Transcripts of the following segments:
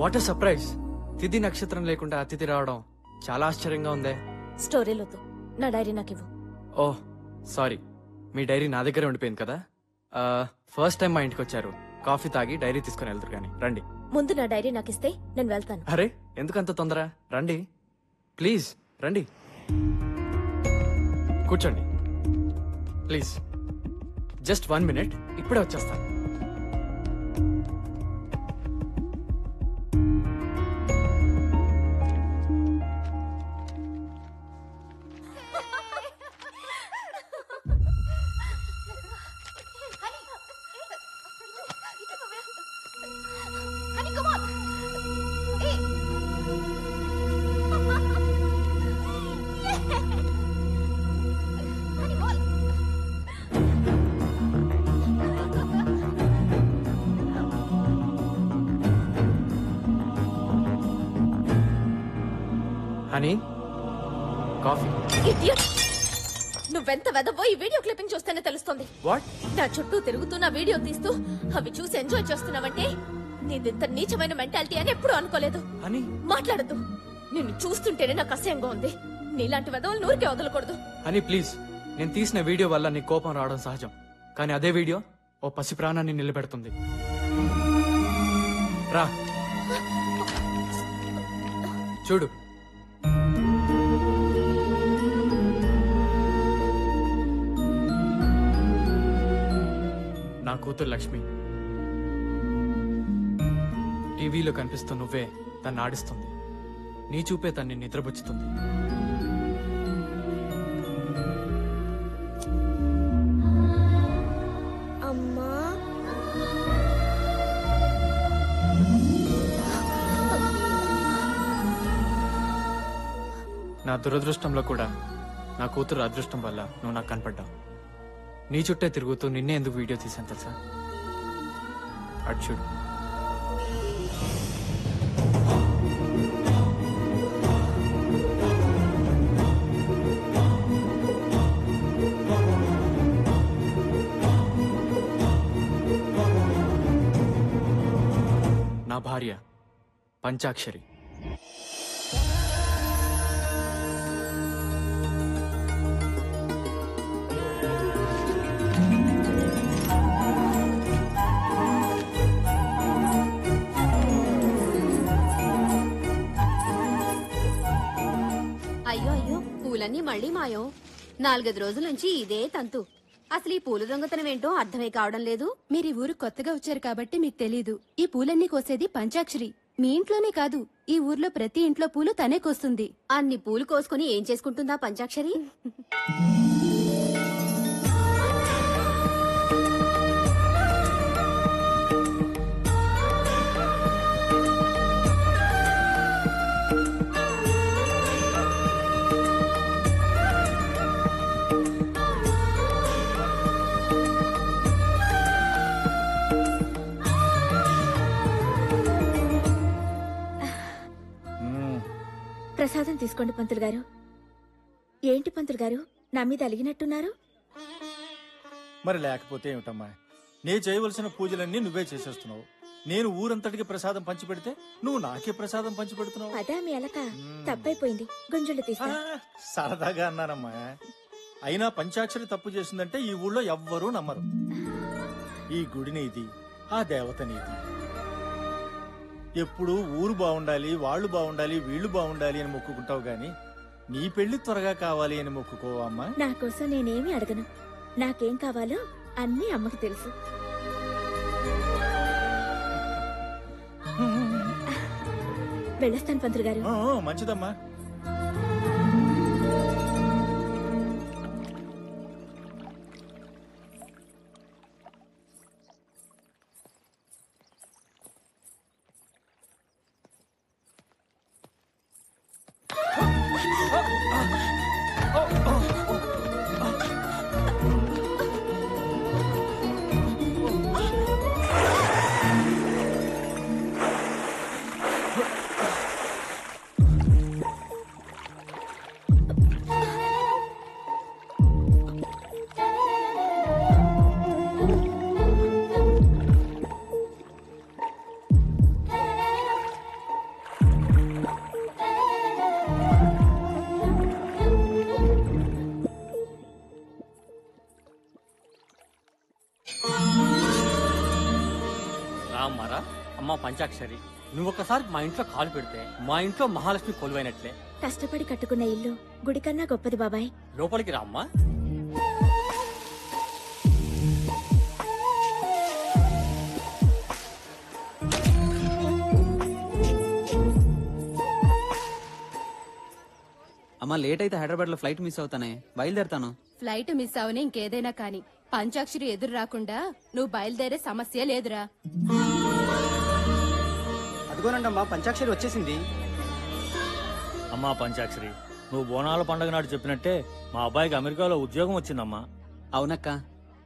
What a surprise. తిథి నక్షత్రం లేకుండా అతిథి రావడం చాలా ఆశ్చర్యంగా ఉందే. స్టోరీలొద్దు, నా డైరీ నాకు ఇవ్వు. ఓహ్ సారీ, మీ డైరీ నా దగ్గరే ఉండిపోయింది కదా. ఫస్ట్ టైం మా ఇంటికి వచ్చారు, కాఫీ తాగి డైరీ తీసుకుని వెళ్తారు కానీ రండి. ముందు నా డైరీ నాకు ఇస్తే నేను వెళ్తాను. అరే ఎందుకంత తొందర, రండి ప్లీజ్ రండి, కూర్చోండి ప్లీజ్. జస్ట్ 1 minute, ఇప్పుడే వచ్చేస్తాను. Honey, coffee. ఇడియట్! నువ్వెంత వెదవో ఈ వీడియో క్లిప్పింగ్ చూస్తేనే తెలుస్తుంది. వాట్? నా చుట్టూ తిరుగుతూ నా వీడియో తీస్తూ అవి చూసి ఎంజాయ్ చేస్తున్నావంటే నీదింత నీచమైన మెంటాలిటీ అని ఎప్పుడూ అనుకోలేదు. హనీ మాట్లాడద్దు, నిన్ను చూస్తుంటేనే నాకు అసహ్యంగా ఉంది. నీలాంటి వెదవులు నూరికే వదలకూడదు. హనీ ప్లీజ్, నేను తీసిన వీడియో వల్ల నీ కోపం రావడం సహజం, కానీ అదే వీడియో ఓ పసి ప్రాణాన్ని నిలబెడుతుంది. రా చూడు. నా కూతురు లక్ష్మి. టీవీలో కనిపిస్తూ నువ్వే తను ఆడిస్తుంది, నీ చూపే తన్ని నిద్రపుచ్చుతుంది. అమ్మా, నా దురదృష్టంలో కూడా నా కూతురు అదృష్టం వల్ల నువ్వు నాకు కనపడ్డావు. నీ చుట్టే తిరుగుతూ నిన్నే ఎందుకు వీడియో తీసాను తెలుసా? అటు చూడు. నా భార్య పంచాక్షరి. అయ్యో అయ్యో, పూలన్నీ మళ్ళీ మాయం. 4-5 రోజుల నుంచి ఇదే తంతు. అసలు ఈ పూల దొంగతనం ఏంటో అర్థమే కావడం లేదు. మీరు ఈ ఊరు కొత్తగా వచ్చారు కాబట్టి మీకు తెలీదు. ఈ పూలన్నీ కోసేది పంచాక్షరి. మీ ఇంట్లోనే కాదు, ఈ ఊర్లో ప్రతి ఇంట్లో పూలు తనే కోస్తుంది. అన్ని పూలు కోసుకుని ఏం చేసుకుంటుందా పంచాక్షరి? ప్రసాదం తీసుకోండి పంతులు గారు. ఏంటి పంతులు గారు, నా మీద అలిగినట్టున్నారు? మరి లేకపోతే ఏమిటమ్మా, నే చేయవలసిన పూజలన్నీ నువ్వే చేసేస్తున్నావు. నేను ఊరంతటికి ప్రసాదం పంచిపెడితే నువ్వు నాకే ప్రసాదం పంచిపెడుతున్నావు. అదా మీ అలక? తప్పైపోయింది, గుంజుళ్ళు తీస్తా. సరదాగా అన్నానమ్మా. అయినా పంచాక్షరి తప్పు చేసిందంటే ఈ ఊళ్ళో ఎవ్వరూ నమ్మరు. ఈ గుడి నీది, ఆ దేవత నీది. ఎప్పుడు ఊరు బాగుండాలి, వాళ్ళు బాగుండాలి, వీళ్ళు బాగుండాలి అని మొక్కుకుంటావు గాని నీ పెళ్లి త్వరగా కావాలి అని మొక్కుకోవమ్మా. నా కోసం నేనేమి అడగను. నాకేం కావాలో అన్నీ అమ్మకి తెలుసు. వెళ్ళొస్తాను పంతులు గారు. మంచిదమ్మా. అమ్మ పంచాక్షరి, నువ్వు ఒక్కసారి మా ఇంట్లో కాలు పెడితే మా ఇంట్లో మహాలక్ష్మి కొలువైనట్లే. కష్టపడి కట్టుకున్న ఇల్లు గుడి కన్నా గొప్పది బాబాయ్. లోపలికి రా అమ్మా. అమ్మా లేట్ అయితే హైదరాబాద్ లో ఫ్లైట్ మిస్ అవుతానే, బయలుదేరుతాను. ఫ్లైట్ మిస్ అవని ఇంకేదైనా కాని పంచాక్షరి ఎదురు రాకుండా నువ్వు బయలుదేరే సమస్య లేదురా. అదిగోనండమ్మా పంచాక్షరి వచ్చేసింది. అమ్మా పంచాక్షరి, నువ్వు బోనాల పండగ నాడు చెప్పినట్టే మా అబ్బాయికి అమెరికాలో ఉద్యోగం వచ్చిందమ్మా. అవునక్క,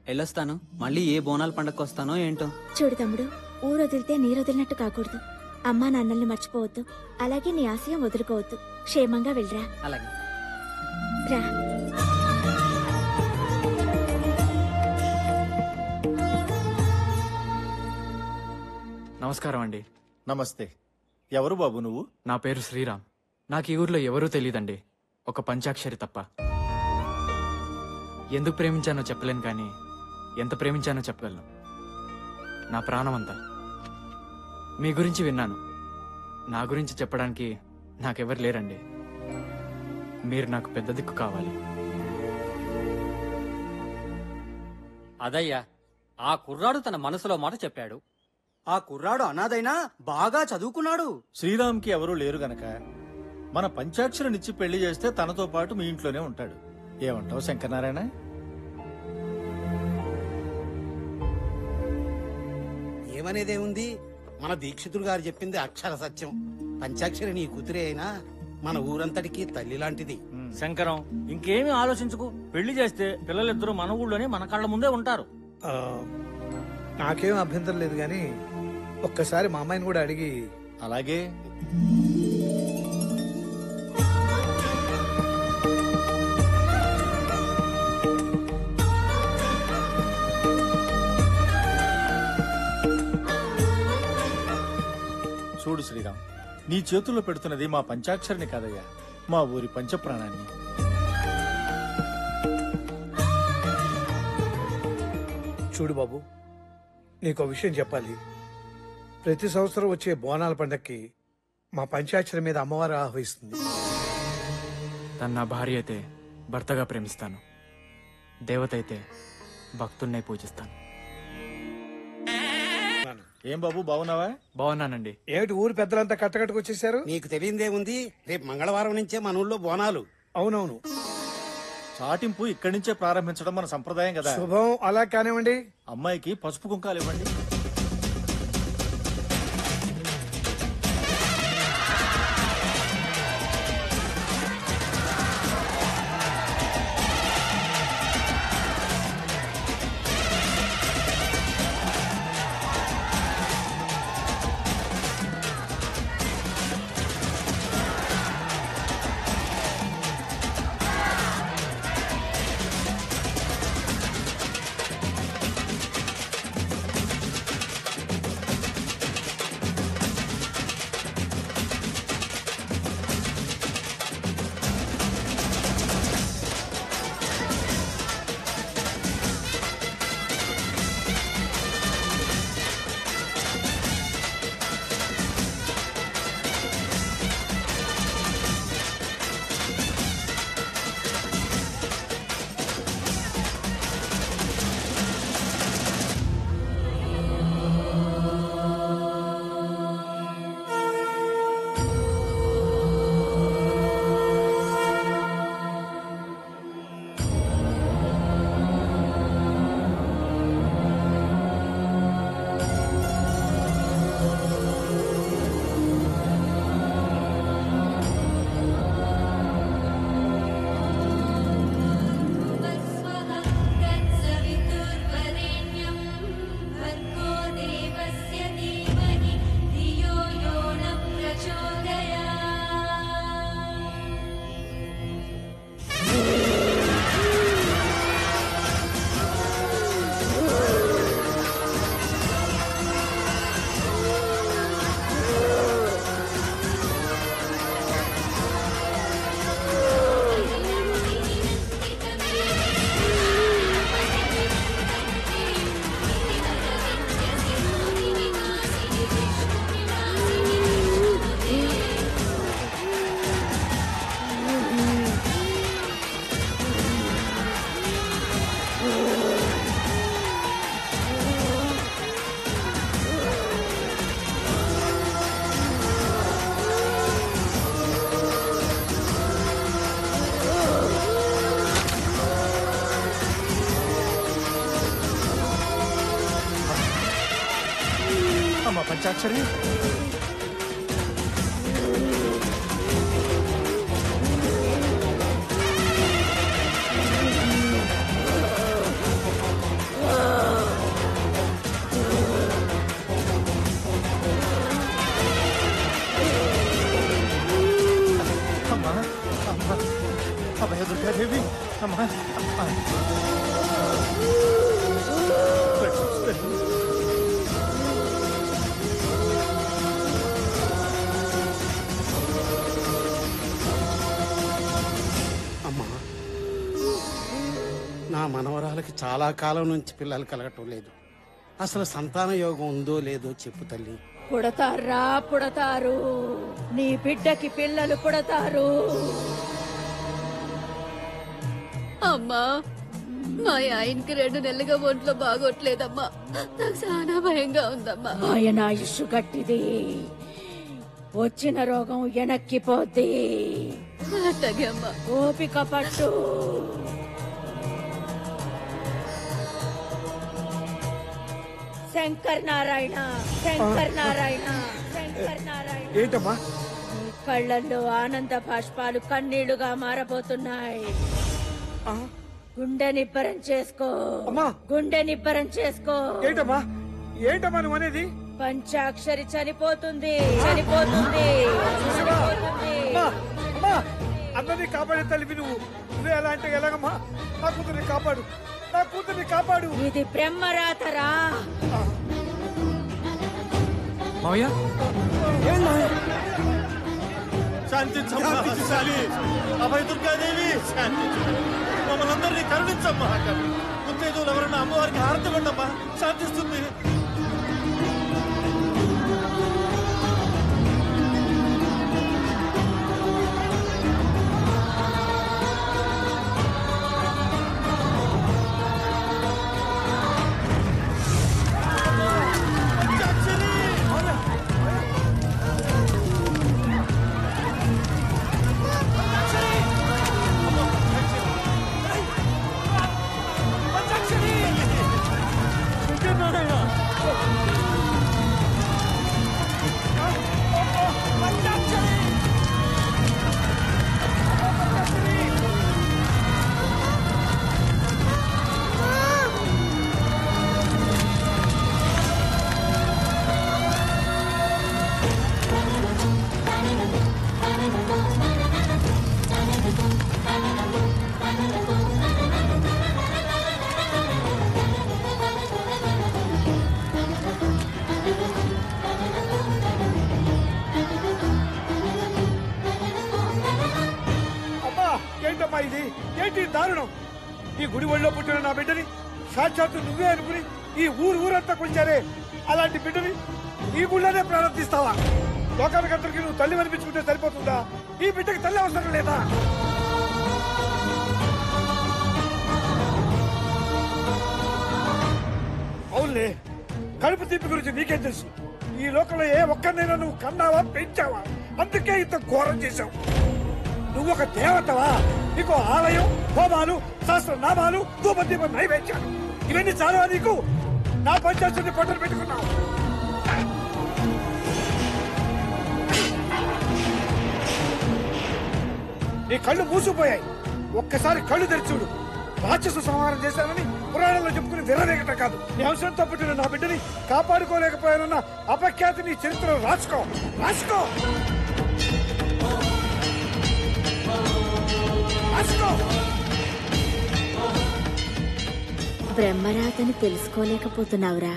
వెళ్ళొస్తాను. మళ్ళీ ఏ బోనాల పండగకి వస్తానో ఏంటో. చూడు తమ్ముడు, ఊరు వదిలితే నీరు వదిలినట్టు కాకూడదు. అమ్మా నాన్నల్ని మర్చిపోవద్దు, అలాగే నీ ఆశయం వదులుకోవద్దు. క్షేమంగా వెళ్ళరా. అలాగే. రా. నమస్కారం అండి. నమస్తే. ఎవరు బాబు నువ్వు? నా పేరు శ్రీరామ్. నాకు ఈ ఊర్లో ఎవరూ తెలియదండి, ఒక పంచాక్షరి తప్ప. ఎందుకు ప్రేమించానో చెప్పలేను, కానీ ఎంత ప్రేమించానో చెప్పగలను. నా ప్రాణం అంతా. మీ గురించి విన్నాను, నా గురించి చెప్పడానికి నాకెవరు లేరండి. మీరు నాకు పెద్ద దిక్కు కావాలి. అదయ్యా, ఆ కుర్రాడు తన మనసులో మాట చెప్పాడు. ఆ కుర్రాడు అనాథైనా బాగా చదువుకున్నాడు. శ్రీరామ్కి ఎవరూ లేరు గనక మన పంచాక్షరినిచ్చి పెళ్లి చేస్తే తనతో పాటు మీ ఇంట్లోనే ఉంటాడు. ఏమంటావు శంకరనారాయణ? ఏమనేదేముంది, మన దీక్షితుడు గారు చెప్పింది అక్షర సత్యం. పంచాక్షరి నీ కూతురే అయినా మన ఊరంతటికి తల్లి లాంటిది. శంకరం, ఇంకేమీ ఆలోచించుకు. పెళ్లి చేస్తే పిల్లలిద్దరూ మన ఊళ్ళోనే మన కళ్ళ ముందే ఉంటారు. నాకేం అభ్యంతరం లేదు గాని ఒక్కసారి మా అమ్మాయిని కూడా అడిగి. అలాగే. చూడు శ్రీరామ్, నీ చేతుల్లో పెడుతున్నది మా పంచాక్షరిని కాదయ్యా, మా ఊరి పంచప్రాణాన్ని. చూడు బాబు, నీకో విషయం చెప్పాలి. ప్రతి సంవత్సరం వచ్చే బోనాల పండక్కి మా పంచాక్షరి మీద అమ్మవారు ఆహ్వానిస్తుంది. తను నా భార్య అయితే భర్తగా ప్రేమిస్తాను, దేవత అయితే భక్తున్నే పూజిస్తాను. ఏం బాబు, బాగున్నావా? బాగున్నానండి. ఏమిటి ఊరు పెద్దలంతా కట్టకట్టుకు వచ్చేసారు? నీకు తెలియదేముంది, రేపు మంగళవారం నుంచే మన ఊళ్ళో బోనాలు. అవునవును, చాటింపు ఇక్కడి నుంచే ప్రారంభించడం మన సంప్రదాయం కదా. శుభం. అలా కానివ్వండి. అమ్మాయికి పసుపు కుంకాలు ఇవ్వండి. పంచాక్షరి అమ్మా అమ్మా అభయ దుర్గాదేవి అమ్మా అమ్మా నా మనవరాలకి చాలా కాలం నుంచి పిల్లలు కలగటం లేదు. అసలు సంతాన యోగం ఉందో లేదో చెప్పు తల్లి. పుడతారా పుడతారు, నీ బిడ్డకి పిల్లలు పుడతారు. అమ్మా మా ఆయనకి 2 నెలలుగా ఒంట్లో బాగోట్లేదమ్మా. నాకు చాలా భయంగా ఉందమ్మా. ఆయన ఆయుష్ గట్టిది, వచ్చిన రోగం వెనక్కిపోద్ది. అట్టగే అమ్మా. ఓపిక పట్టు. శంకర్ నారాయణ, శంకర్ నారాయణ, శంకర్ నారాయణ. ఏంటమ్మా? నీ కళ్ళల్లో ఆనంద బాష్పాలు కన్నీళ్లుగా మారబోతున్నాయి. గుండె నిబ్బరం చేసుకో, గుండె నిబ్బరం చేసుకో. ఏంటమ్మా ఏంటమ్మా నువ్వు అనేది? పంచాక్షరి చనిపోతుంది, చనిపోతుంది, చనిపోతుంది. అందరినీ కాపాడే తల్లివి నువ్వు. నువ్వే ఎలా అంటే ఎలాగమ్మా? నా కూతుర్ని కాపాడు, నా కూతుర్ని కాపాడు. ఇది బ్రహ్మరాతరా. మావయ్య శాంతించాలి. అభయ దుర్గాదేవి మమ్మల్ని అందరినీ కరుణించమ్మా. ఉత్తేజులు ఎవరన్నా అమ్మవారికి హారతి ఇవ్వండమ్మా, శాంతిస్తుంది. ఏంటమ్మా ఇది? ఏంటి దారుణం? ఈ గుడి ఒళ్ళో పుట్టిన నా బిడ్డని సాక్షాత్తు నువ్వే అనుకుని ఈ ఊరంతా కొంచారే, అలాంటి బిడ్డని ఈ గుళ్ళోనే ప్రారంభిస్తావా? లోకానికంతరికి నువ్వు తల్లి అనిపించుకుంటే సరిపోతుందా? ఈ బిడ్డకి తల్లి అవసరం లేదా? అవునులే, కడుపు తీపి గురించి నీకేం తెలుసు? ఈ లోకంలో ఏ ఒక్కరినైనా నువ్వు కన్నావా, పెంచావా? అందుకే ఇంత ఘోరం చేశావు. నువ్వు ఒక దేవతవా? నీకు ఆలయం, హోమాలు, సహస్రనామాలు, ధూపదీప నైవేద్యాలు ఇవన్నీ చాలా నీకు? నా పంచాయతీని పట్టలు పెట్టుకున్నావు. నీ కళ్ళు మూసిపోయాయి. ఒక్కసారి కళ్ళు తెరిచూడు. రాక్షసు సంహారం చేశానని పురాణంలో చెప్పుకుని విర్రవేగటం కాదు. నీ అవసరంతో పుట్టిన నా బిడ్డని కాపాడుకోలేకపోయానన్న అపఖ్యాతి నీ చరిత్రలో రాసుకో, రాసుకో. బ్రహ్మరాతని తెలుసుకోలేకపోతున్నావురా.